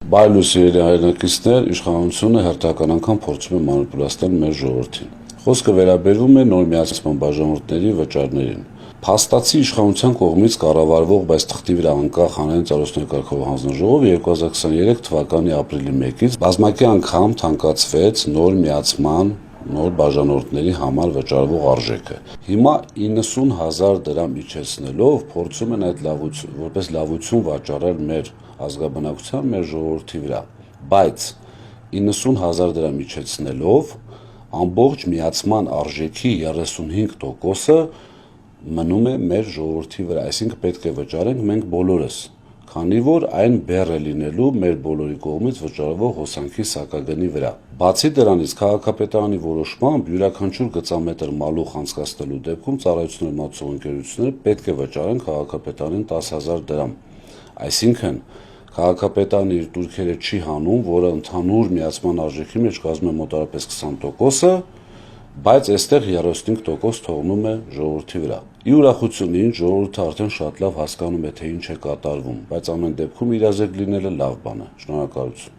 Բայց սիրելի հայրենակիցներ, իշխանությունը հերթական անգամ փորձում է մանիպուլացնել մեր ժողովրդին։ Խոսքը վերաբերվում է նոր միացման բաժանորդների վճարներին։ Փաստացի իշխանության կողմից կառավարվող, բայց թղթի վրա անկախ հանրային ծառայությունների կարգավոր հանձնաժողովը 2023 թվականի ապրիլի 1-ից բազմակի անգամ թանկացվեց նոր միացման նոր բաժանորդների համար վճարվող արժեքը։ Հիմա 90,000 դրամ իջեցնելով փորձում են այդ որպես լավություն վաճառել մեր ազգաբնակության, մեր ժողովրդի վրա, բայց 90,000 դրամ իջեցնելով ամբողջ միացման արժեքի 35%-ը մնում է մեր ժողովրդի վրա, այսինքն պետք է վճարենք մենք բոլորս, քանի որ այն բեռ է լինելու մեր բոլորի կողմից վճարվող հոսանքի սակագնի վրա։ Բացի դրանից, քաղաքապետարանի որոշմամբ յուրաքանչյուր գծամետր մալուխ անցկացնելու դեպքում ծառայություններ մատուցող ընկերությունները պետք է վճարեն քաղաքապետարանին 10,000 դրամ։ Այսինքն քաղաքապետարանը իր տուրքերը չի հանում, որը ընդհանուր միացման արժեքի մեջ կազմում է մոտավորապես 20%-ը, բայց այստեղ 35% թողնում է ժողովրդի վրա։ Ի ուրախություն ինձ, ժողովուրդը արդեն շատ լավ հասկանում է, թե ինչ է կատարվում, բայց ամեն դեպքում իրազեկ լինելը լավ բան է։ Շնորհակալություն։